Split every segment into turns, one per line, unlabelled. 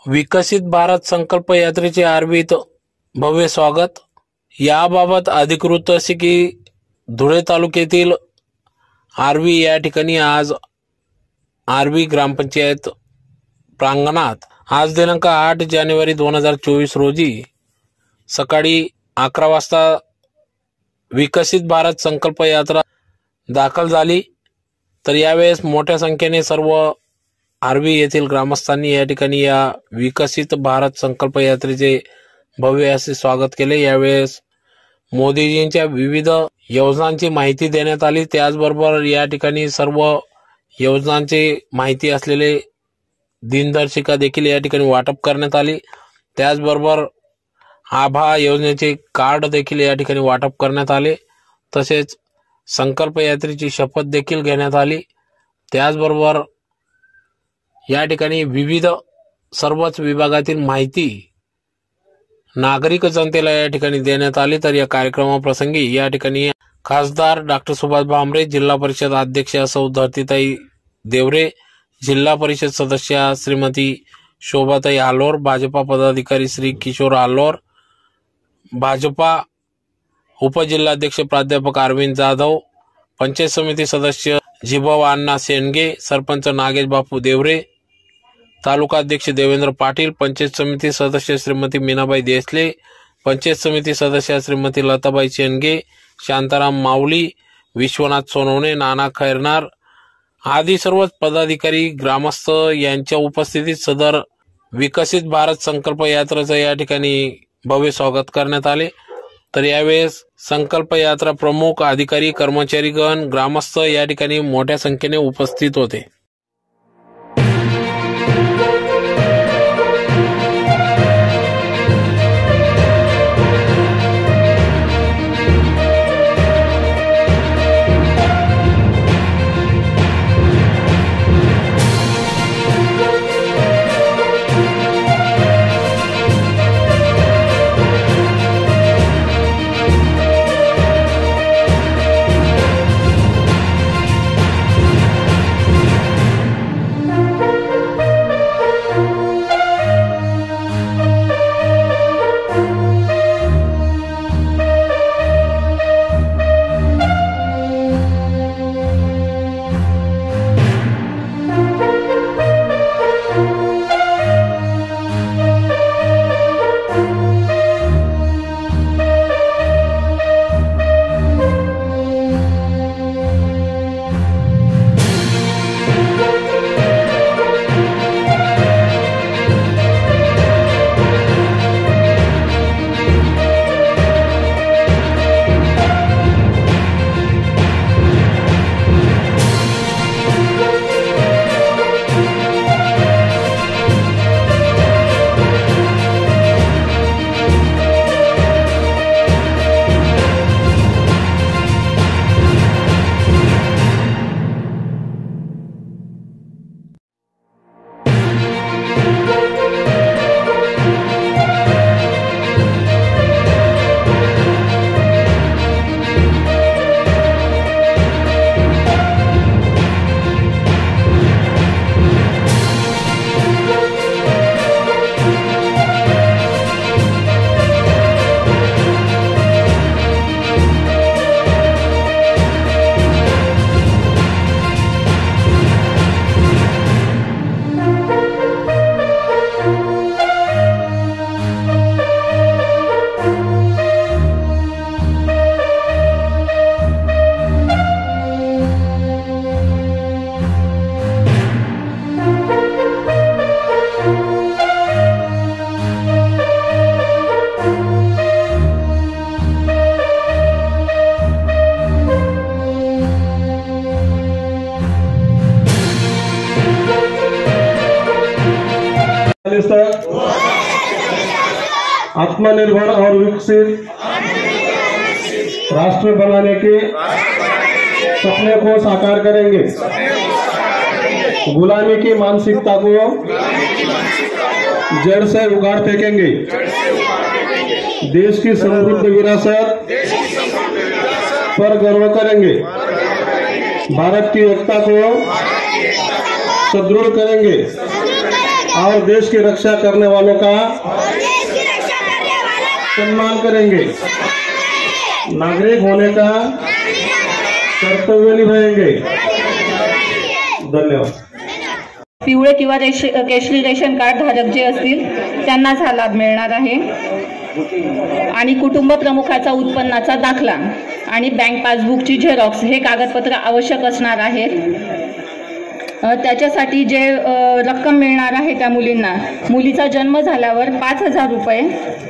विकसित भारत संकल्प यात्रेचे आरवीत भव्य स्वागत। याबाबत अधिकृत असे की धुळे तालुक्यातील आरवी या ठिकाणी आज आरवी ग्रामपंचायत प्रांगणात आज दिनांक 8 जानेवारी 2024 रोजी सकाळी 11 वाजता विकसित भारत संकल्प यात्रा दाखल झाली। तर यावेळेस मोठ्या संख्येने सर्व आरवी येथील ग्रामस्थांनी या ठिकाणी या विकसित भारत संकल्प यात्रेचे भव्य असे स्वागत केले। यावेळेस मोदीजींच्या विविध योजनांची माहिती देण्यात आली। त्याचबरोबर या ठिकाणी सर्व योजनांची माहिती असलेले दिनदर्शिका देखील या ठिकाणी वाटप करण्यात आली। त्याचबरोबर आभा योजनेचे कार्ड देखील या ठिकाणी वाटप करण्यात आले। तसेच संकल्प यात्रेची शपथ देखील घेण्यात आली। त्याचबरोबर या ठिकाणी विविध सर्वच विभागातील माहिती नागरिक जनतेला या ठिकाणी देण्यात आली। तर या कार्यक्रमाप्रसंगी या ठिकाणी खासदार डॉक्टर सुभाष भामरे, जिल्हा परिषद अध्यक्षा सौ धरतीताई देवरे, जिल्हा परिषद सदस्य श्रीमती शोभाताई आलोर, भाजपा पदाधिकारी श्री किशोर आलोर, भाजपा उपजिल्हाध्यक्ष प्राध्यापक अरविंद जाधव, पंचायत समिती सदस्य जिभाऊ अण्णा शेंडगे, सरपंच नागेश बापू देवरे, तालुका अध्यक्ष देवेंद्र पाटील, पंचायत समिती सदस्य श्रीमती मीनाबाई देसले, पंचायत समिती सदस्य श्रीमती लताबाई शेंडगे, शांताराम माऊली, विश्वनाथ सोनवणे, नाना खैरनार आदी सर्वच पदाधिकारी ग्रामस्थ यांच्या उपस्थितीत सदर विकसित भारत संकल्प यात्रेचं या ठिकाणी भव्य स्वागत करण्यात आले। तर यावेळेस संकल्प यात्रा प्रमुख अधिकारी, कर्मचारीगण, ग्रामस्थ या ठिकाणी मोठ्या संख्येने उपस्थित होते।
आत्मनिर्भर और विकसित राष्ट्र बनाने के सपने को साकार करेंगे। गुलामी की मानसिकता को जड़ से उखाड़ फेंकेंगे। देश की समृद्ध विरासत पर गर्व करेंगे। भारत की एकता को सुदृढ़ करेंगे और देश की रक्षा करने वालों का सम्मान करेंगे। नागरिक होने का कर्तव्य निभाएंगे। धन्यवाद।
पिवळे किंवा केशरी रेशन कार्ड धारक जे असतील त्यांनाच हा लाभ मिळणार आहे। आणि कुटुंब प्रमुखाचा उत्पन्नाचा दाखला आणि बँक पासबुकची झेरॉक्स हे कागदपत्र आवश्यक असणार आहेत। त्याच्यासाठी जे रक्कम मिळणार आहे त्या मुलींना, मुलीचा जन्म झाल्यावर 5,000 रुपये,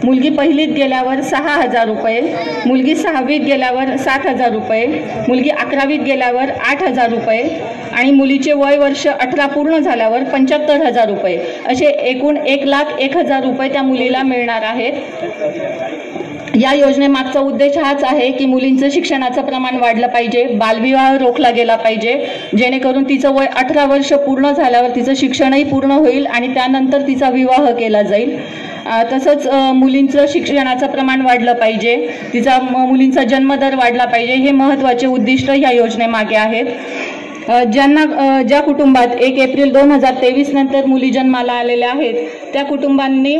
मुलगी पहिलीत गेल्यावर 6,000 रुपये, मुलगी 6वीत गेल्यावर 7,000 रुपये, मुलगी 11वीत गेल्यावर 8,000 रुपये आणि मुलीचे वय वर्ष 18 पूर्ण झाल्यावर 75,000 रुपये असे एकूण 1,01,000 रुपये त्या मुलीला मिळणार आहेत। या योजनेमागचा उद्देश हाच आहे की मुलींचं शिक्षणाचं प्रमाण वाढलं पाहिजे, बालविवाह रोखला गेला पाहिजे, जेणेकरून तिचं वय 18 वर्ष पूर्ण झाल्यावर तिचं शिक्षणही पूर्ण होईल आणि त्यानंतर तिचा विवाह केला जाईल। तसंच मुलींचं शिक्षणाचं प्रमाण वाढलं पाहिजे, मुलींचा जन्मदर वाढला पाहिजे, हे महत्त्वाचे उद्दिष्ट या योजनेमागे आहेत। ज्या कुटुंबात 1 एप्रिल 2023 नंतर मुली जन्माला आलेल्या आहेत त्या कुटुंबांनी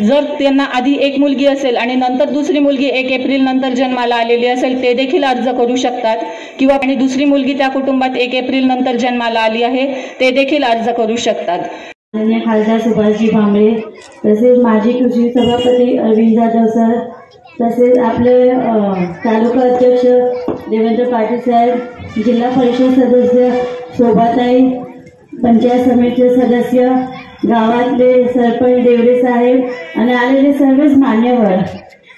जर त्यांना आधी एक मुलगी असेल आणि नंतर दुसरी मुलगी 1 एप्रिल नंतर जन्माला आलेली असेल ते देखील अर्ज करू शकतात, किंवा आणि दुसरी मुलगी त्या कुटुंबात 1 एप्रिल नंतर जन्माला आली आहे ते देखील अर्ज करू शकतात।
माननीय खासदार सुभाषजी भामरे, तसेच माजी कृषी सभापती अरविंद जाधव सर, तसेच आपले तालुका अध्यक्ष देवेंद्र पाटील साहेब, जिल्हा परिषद सदस्य शोभाताई, पंचायत समितीचे सदस्य, गावातले सरपंच देवरे साहेब आणि आलेले सर्वच मान्यवर,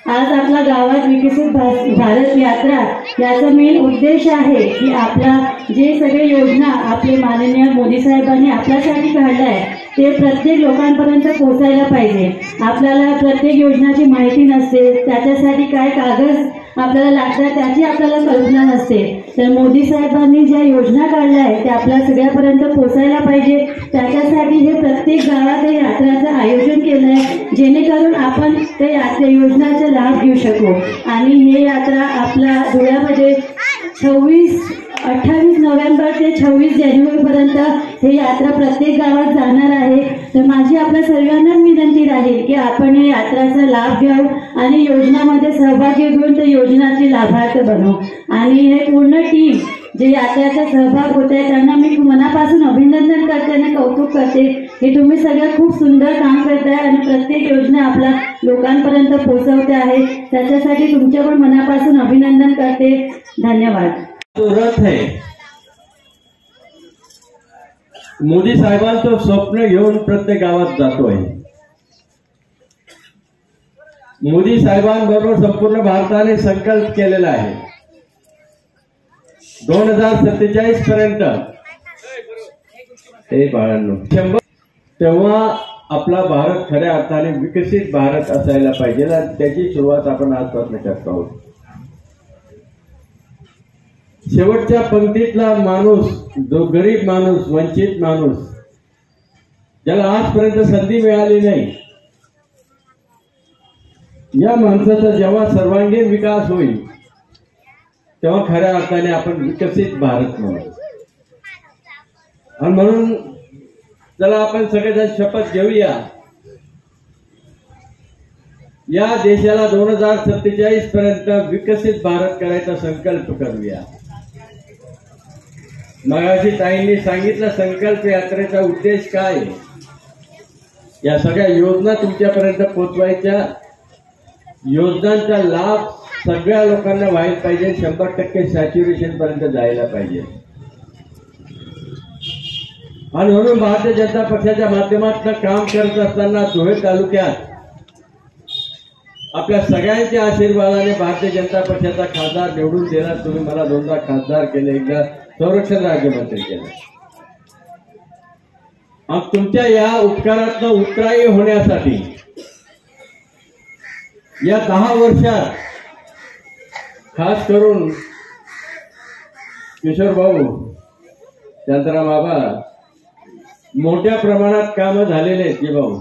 आज आपल्या गावात विकसित भारत यात्रा याचा मेन उद्देश आहे की आपला जे सगळे योजना आपले माननीय मोदी साहेबांनी आपल्यासाठी काढलाय ते प्रत्येक लोकांपर्यंत पोहोचायला पाहिजे। आपल्याला प्रत्येक योजनाची माहिती नसते, त्याच्यासाठी काय कागद आपल्याला लागतात त्याची आपल्याला कल्पना नसते, तर मोदी साहेबांनी ज्या योजना काढल्या आहेत त्या आपल्या सगळ्यापर्यंत पोहोचायला पाहिजे। त्याच्यासाठी हे प्रत्येक गावात हे यात्राचं आयोजन केलं आहे जेणेकरून आपण त्या योजनाचा लाभ घेऊ शकू। आणि हे यात्रा आपल्या धुळ्यामध्ये 28 नोव्हेंबर ते 26 जानेवारीपर्यंत ही यात्रा प्रत्येक गावात जाणार आहे। तर माझी आपल्या सर्वांनाच विनंती राहील की आपण या यात्राचा लाभ घ्यावा आणि योजनामध्ये सहभागी घेऊन त्या योजनाचे लाभार्थ बनवू। आणि हे पूर्ण टीम जे यात्रेचा सहभाग होत आहे त्यांना मी मनापासून अभिनंदन करते आणि कौतुक करते की तुम्ही सगळं खूप सुंदर काम करताय आणि प्रत्येक योजना आपल्या लोकांपर्यंत पोहोचवते आहे, त्याच्यासाठी तुमच्या पण मनापासून अभिनंदन करते। धन्यवाद।
तो रथ है, मोदी साहेबांचं स्वप्न घेऊन प्रत्येक गावात जातोय। मोदी साहेबांबरोबर संपूर्ण भारताने संकल्प केलेला आहे 2047 पर्यंत हे बाळांनो 100 तेव्हा आपला भारत खऱ्या अर्थाने विकसित भारत असायला पाहिजे आणि त्याची सुरुवात आपण आजपासून करत आहोत। शेवटच्या पंक्तीतला माणूस, जो गरीब माणूस, वंचित माणूस, ज्याला आजपर्यंत संधी मिळाली नाही, या माणसाचा जेव्हा सर्वांगीण विकास होईल तेव्हा खऱ्या अर्थाने आपण विकसित भारत म्हणू। आणि म्हणून चला आपण सगळेजण शपथ घेऊया, या देशाला 2047 पर्यंत विकसित भारत करायचा संकल्प करूया। मगाशी ताईंनी सांगितलं संकल्प यात्रेचा उद्देश काय, या सगळ्या योजना तुमच्यापर्यंत पोहोचवायच्या, योजनांचा लाभ सगळ्या लोकांना व्हायला पाहिजे, 100% सॅच्युरेशन पर्यंत जायला पाहिजे। आणि म्हणून भारतीय जनता पक्षाच्या माध्यमातून काम करत असताना धुळे तालुक्यात आपल्या सगळ्यांच्या आशीर्वादाने भारतीय जनता पक्षाचा खासदार निवडून देणार। तुम्ही मला 2दा खासदार केले, एकदा संरक्षण राज्यमंत्री केलं। मग तुमच्या या उपकारातनं उत्तरायी होण्यासाठी या 10 वर्षात खास करून किशोर भाऊ, शांताराम बाबा, मोठ्या प्रमाणात कामं झालेले आहेत की भाऊ।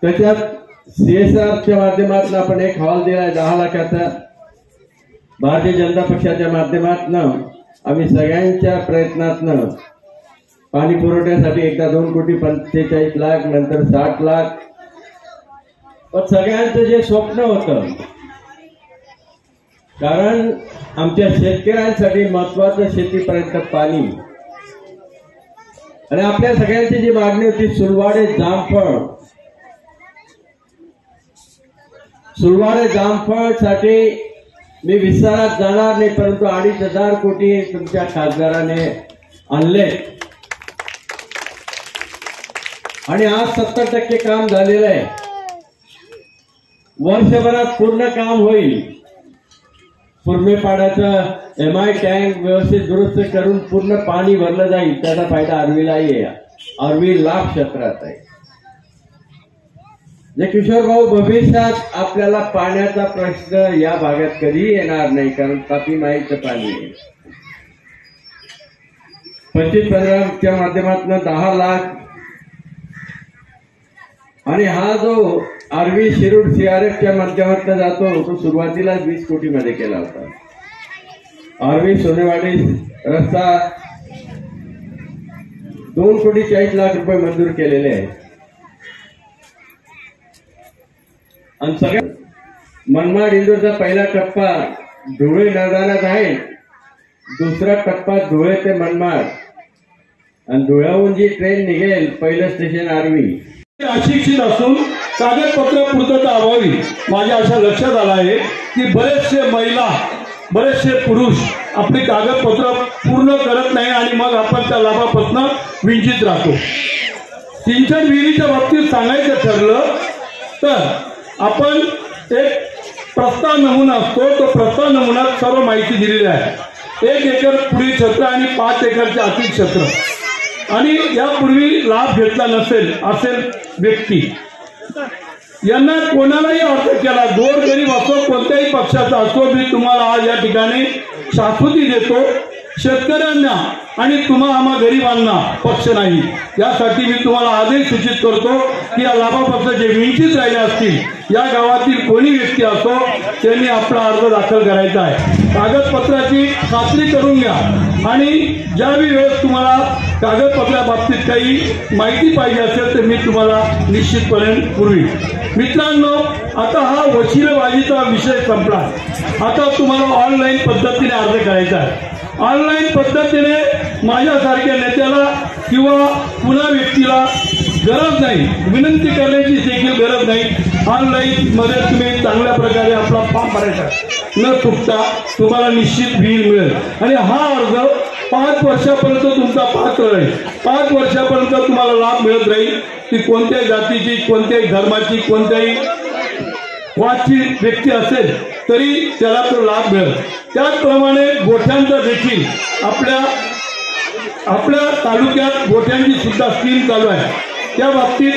त्याच्यात CSRच्या माध्यमातून आपण एक हॉल दिलाय 10 लाखाचा, भारतीय जनता पक्षाच्या माध्यमातून आम्ही सगळ्यांच्या प्रयत्नातून पाणी पुरवठ्यासाठी एकदा 2,45 लाख, नंतर 60 लाख. पण सगळ्यांचं जे स्वप्न होतं, कारण आमच्या शेतकऱ्यांसाठी महत्वाचं शेतीपर्यंत पाणी, आणि आपल्या सगळ्यांची जी मागणी होती सुलवाडे जामफळ साठी मी विस्तारात जाणार नाही, परंतु 2,500 कोटी तुमच्या खासदाराने आणले आणि आज 70% काम झालेलं आहे. वर्षभरात पूर्ण काम होईल. पुरमेपाड्याचं MI टँक व्यवस्थित दुरुस्त करून पूर्ण पाणी भरलं जाईल. त्याचा फायदा आर्वीलाही आहे. आर्वी लाभ क्षेत्रात आहे. जे किशोर भाऊ, भविष्यात आपल्याला पाण्याचा प्रश्न या भागात कधीही येणार नाही, कारण तापी माईचं पाणी आहे. 25-15च्या माध्यमातून 10 लाख, आणि हा जो आर्वी शिरूर CRFच्या माध्यमातून जातो तो सुरुवातीला 20 कोटी मध्ये केला होता. आर्वी सोनेवाडी रस्ता 2,40,00,000 रुपये मंजूर केलेले आहेत. आणि सगळ्या मनमाड इंदूरचा पहिला टप्पा धुळे मैदानात आहे. दुसरा टप्पा धुळे ते मनमाड, आणि धुळ्याहून जी ट्रेन निघेल पहिलं स्टेशन आर्वी.
अशिक्षित असून कागदपत्र पूर्तता अभावी माझ्या अशा लक्षात आलं आहे की बरेचसे महिला, बरेचसे पुरुष आपली कागदपत्र पूर्ण करत नाही आणि मग आपण त्या लाभापासून वंचित राहतो. सिंचन विहिरीच्या बाबतीत सांगायचं ठरलं तर आपण एक प्रस्ताव नमुना असतो, तो प्रस्ताव नमुन्यात सर्व माहिती दिलेली आहे. 1 एकर पुढील क्षेत्र आणि 5 एकरच्या आतील क्षेत्र, आणि यापूर्वी लाभ घेतला नसेल असेल व्यक्ती, यांना कोणालाही अर्ज केला, गोरगरीब असो कोणत्याही पक्षाचा असो, मी तुम्हाला आज या ठिकाणी शाश्वती देतो, शेतकऱ्यांना आणि आम्हा गरिबांना पक्ष नाही. यासाठी मी तुम्हाला आजही सूचित करतो की या लाभापासून जे वंचित राहिले असतील, या गावातील कोणी व्यक्ती असो, त्यांनी आपला अर्ज दाखल करायचा आहे. कागदपत्राची खात्री करून घ्या, आणि ज्यावेळी वेळेस तुम्हाला कागदपत्राबाबतीत काही माहिती पाहिजे असेल तर मी तुम्हाला निश्चितपणे पुरवी. मित्रांनो, आता हा वशिलेबाजीचा विषय संपला. आता तुम्हाला ऑनलाईन पद्धतीने अर्ज करायचा आहे. ऑनलाईन पद्धतीने माझ्यासारख्या नेत्याला किंवा पुन्हा व्यक्तीला गरज नाही, विनंती करण्याची देखील गरज नाही. ऑनलाईन मध्ये तुम्ही चांगल्या प्रकारे आपला फॉर्म भरायचा, न चुकता तुम्हाला निश्चित बिल मिळेल. आणि हा अर्ज 5 वर्षापर्यंत तुमचा पात्र राहील. 5 वर्षापर्यंत तुम्हाला लाभ मिळत राहील. ती कोणत्याही जातीची, कोणत्याही धर्माची, कोणत्याही वाची व्यक्ती असेल तरी त्याला तो लाभ मिळेल. त्याचप्रमाणे गोठ्यांचा देखील आपल्या तालुक्यात गोठ्यांची सुद्धा स्कीम चालू आहे. त्या बाबतीत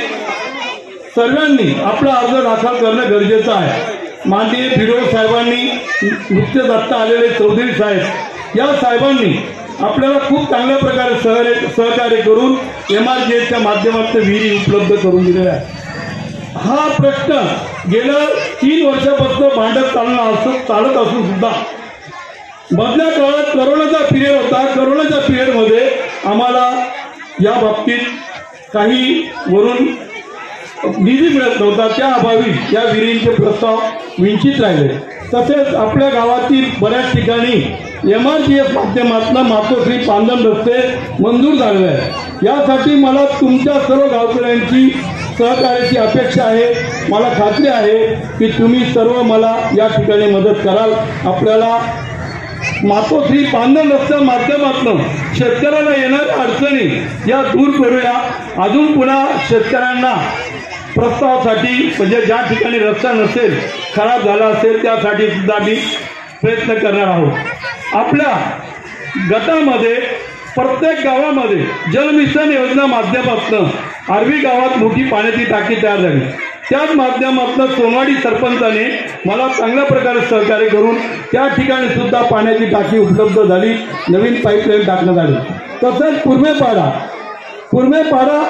सर्वांनी आपला अर्ज दाखल करणं गरजेचं आहे. माननीय फिरोज साहेबांनी, नुकतेच आत्ता आलेले चौधरी साहेब, या साहेबांनी आपल्याला खूप चांगल्या प्रकारे सहकार्य करून MRGSच्या माध्यमातून विहिरी उपलब्ध करून दिलेला आहे. हा प्रश्न गेल्या 3 वर्षापासून भांडत चालत असून सुद्धा मधल्या काळात करोनाचा पिरियड होता. करोनाच्या पिरियडमध्ये आम्हाला या बाबतीत काही वरून निधी मिळत नव्हता. त्या अभावी या विहिरींचे प्रस्ताव वंचित राहिले. तसेच आपल्या गावातील बऱ्याच ठिकाणी MRGS माध्यमातून मातोश्री पांदन रस्ते मंजूर झालेले आहे. यासाठी मला तुमच्या सर्व गावकऱ्यांची सहकार्याची अपेक्षा आहे. मला खात्री आहे की तुम्ही सर्व मला या ठिकाणी मदत कराल. आपल्याला मातोश्री पांदन रस्त्या माध्यमातून शेतकऱ्यांना येणाऱ्या अडचणी या दूर करूया. अजून पुन्हा शेतकऱ्यांना प्रस्तावासाठी, म्हणजे ज्या ठिकाणी रस्ता नसेल, खराब झाला असेल, त्यासाठी सुद्धा मी प्रयत्न करणार आहोत. आपल्या गटामध्ये प्रत्येक गावामध्ये जलमिशन योजना माध्यमातून आर्वी गावात मोठी पाण्याची टाकी तयार झाली. त्याच माध्यमातून सोनवाडी सरपंचाने मला चांगल्या प्रकारे सहकार्य करून त्या ठिकाणी सुद्धा पाण्याची टाकी उपलब्ध झाली, नवीन पाईपलाईन टाकण्यात आली. तसंच कुर्मेपाडा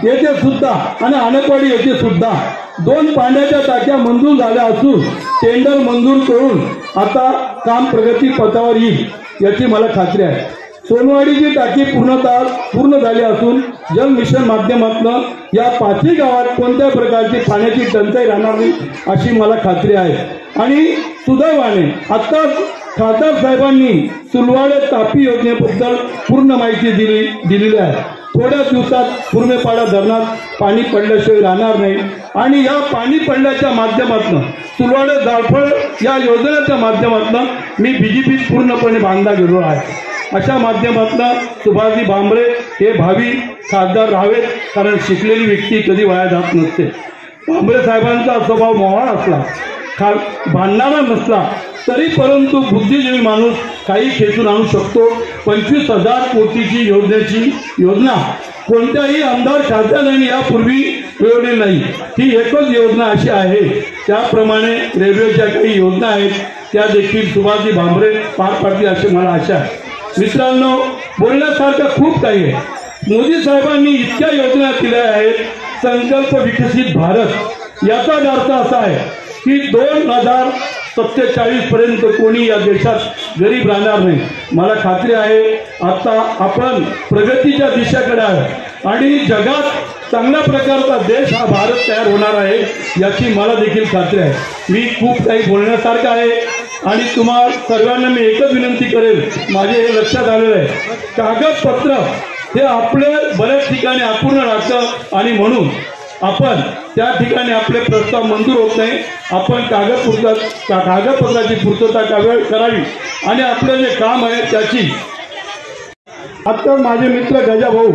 येथे सुद्धा आणि आनकवाडी येथे सुद्धा 2 पाण्याच्या टाक्या मंजूर झाल्या असून टेंडर मंजूर करून आता काम प्रगती पथावर येईल याची मला खात्री आहे. सोनवाडीची टाकी पूर्ण झाली असून जल मिशन माध्यमातून या 5ही गावात कोणत्या प्रकारची पाण्याची टंचाई राहणार नाही अशी मला खात्री आहे। आणि सुदैवाने आता खासदार साहेबांनी सुलवाडे तापी योजनेबद्दल पूर्ण माहिती दिलेली आहे। थोड्या दिवसात कुर्मेपाडा धरणात पाणी पडल्याशिवाय राहणार नाही आणि या पाणी पडल्याच्या माध्यमातून सुलवाडे जाळफळ या योजनेच्या माध्यमातून मी बीजेपी पूर्णपणे बांधला गेलो आहे। अशा माध्यमातून सुभाषजी भामरे हे भावी खासदार राहावेत, कारण शिकलेली व्यक्ती कधी वाया जात नसते। भामरे साहेबांचा स्वभाव मोहाळ असला, भांडणारा नसला तरी परंतु बुद्धिजीवी माणूस काही खेचून आणू शकतो। 25,000 कोटीची योजना कोणत्याही आमदार खासदारांनी यापूर्वी मिळवली नाही। ही एकच योजना अशी आहे। त्याप्रमाणे रेल्वेच्या काही योजना आहेत त्या देखील सुभाषजी भामरे पार पाडतील अशी मला आशा आहे। मित्रांनो, बोलण्यासारखं खूप काही आहे। मोदी साहेबांनी इतक्या योजना केल्या आहेत। संकल्प विकसित भारत याचा अर्थ असा आहे की 2047 पर्यंत कोणी या देशात गरीब राहणार नाही। मला खात्री आहे आता आपण प्रगतीच्या दिशेकडे आहे आणि जगात चांगल्या प्रकारचा देश हा भारत तयार होणार आहे याची मला देखील खात्री आहे। मी खूप काही बोलण्यासारखं आहे आणि तुम्हा सर्वांना मी एकच विनंती करेल, माझे हे लक्षात आलेलं आहे, कागदपत्र हे आपले बऱ्याच ठिकाणी अपूर्ण राहतं आणि म्हणून आपण त्या ठिकाणी आपले प्रस्ताव मंजूर होत नाही। आपण कागदपत्राची पूर्तता करावी आणि आपलं जे काम आहे त्याची। आता माझे मित्र गजाभाऊ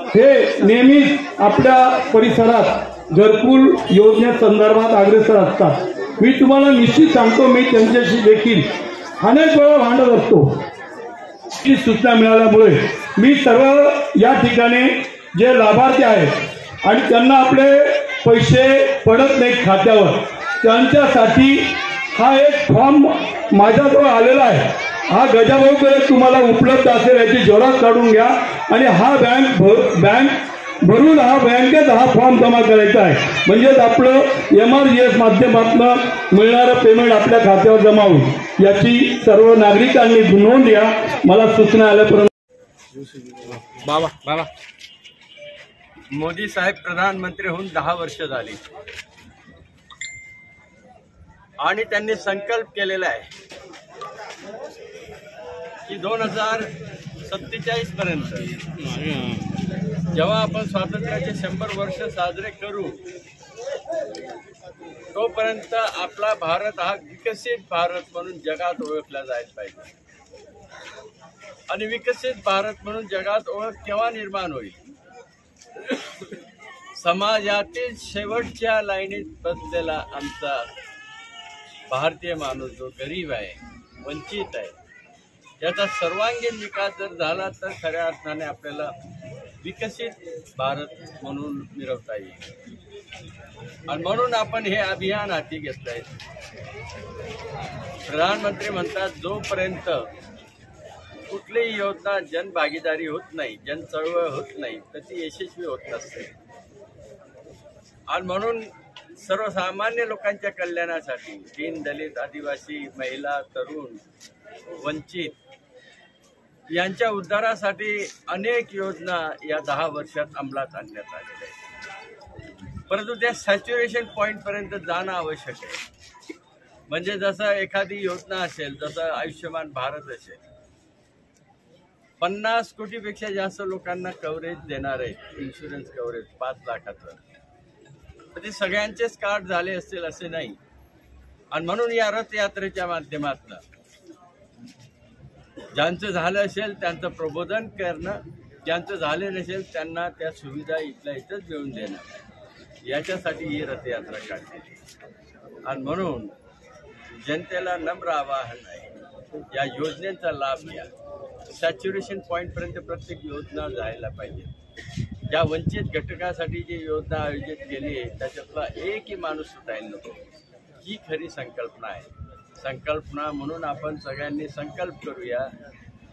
हे नेहमीच आपल्या परिसरात घरकुल योजनेसंदर्भात अग्रेसर असतात। मी तुम्हाला निश्चित सांगतो, मी त्यांच्याशी देखील अनेक वेळा भांडत असतो। ही सूचना मिळाल्यामुळे मी सर्व या ठिकाणी जे लाभार्थी आहेत आणि त्यांना आपले पैसे पडत नाहीत खात्यावर, त्यांच्यासाठी हा एक फॉर्म माझ्याजवळ आलेला आहे। हा गजाभाऊकडे तुम्हाला उपलब्ध असेल, याची झेरॉक्स काढून घ्या आणि हा बँक भरून बँकेत हा फॉर्म जमा करायचा आहे। म्हणजेच आपलं MRGS माध्यमातून मिळणारं पेमेंट आपल्या खात्यावर जमा होईल। याची सर्व नागरिकांनी नोंद घ्या। मला सूचना आल्यापर्यंत
बाबा मोदी साहेब प्रधानमंत्री होऊन 10 वर्ष झाली आणि त्यांनी संकल्प केलेला आहे की 2047 पर्यंत जेव्हा आपण स्वातंत्र्याचे 100 वर्ष साजरे करू तोपर्यंत आपला भारत हा विकसित भारत म्हणून जगात ओळखला जायला पाहिजे। आणि विकसित भारत म्हणून जगात ओळख केव्हा निर्माण होईल? समाजातील शेवटच्या लाईनीत बसलेला आमचा भारतीय माणूस जो गरीब आहे, वंचित आहे, याचा सर्वांगीण विकास जर झाला तर खऱ्या अर्थाने आपल्याला विकसित भारत म्हणून मिळवता येईल। आणि म्हणून आपण हे अभियान हाती घेतलं आहे। प्रधानमंत्री म्हणतात जोपर्यंत कुठलीही योजना जनभागीदारी होत नाही, जन चळवळ होत नाही तर ती यशस्वी होत नसते। आणि म्हणून सर्वसामान्य लोकांच्या कल्याणासाठी दीन दलित आदिवासी महिला तरुण वंचित यांच्या उद्धारासाठी अनेक योजना या 10 वर्षात अंमलात आणण्यात आलेल्या आहेत। परंतु त्या सॅच्युरेशन पॉईंट पर्यंत जाणं आवश्यक आहे। म्हणजे जसं एखादी योजना असेल, जसं आयुष्यमान भारत असेल, 50 कोटीपेक्षा जास्त लोकांना कव्हरेज देणार आहे, इन्शुरन्स कव्हरेज 5 लाखाचं। ते सगळ्यांचेच कार्ड झाले असतील असे नाही। आणि म्हणून या रथयात्रेच्या माध्यमातून ज्यांचं झालं असेल त्यांचं प्रबोधन करणं, ज्यांचं झाले नसेल त्यांना त्या सुविधा इथल्या इथंच मिळवून देणं, याच्यासाठी ही रथयात्रा काढलेली। आणि म्हणून जनतेला नम्र आवाहन आहे, या योजनेचा लाभ घ्या। सॅच्युरेशन पॉईंटपर्यंत प्रत्येक योजना जायला पाहिजे। ज्या वंचित घटकासाठी जी योजना आयोजित केली आहे त्याच्यातला एकही माणूस सुटायला नको, ही खरी संकल्पना आहे। संकल्पना म्हणून आपण सगळ्यांनी संकल्प करूया,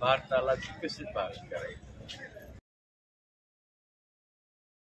भारताला विकसित भारत करायचं।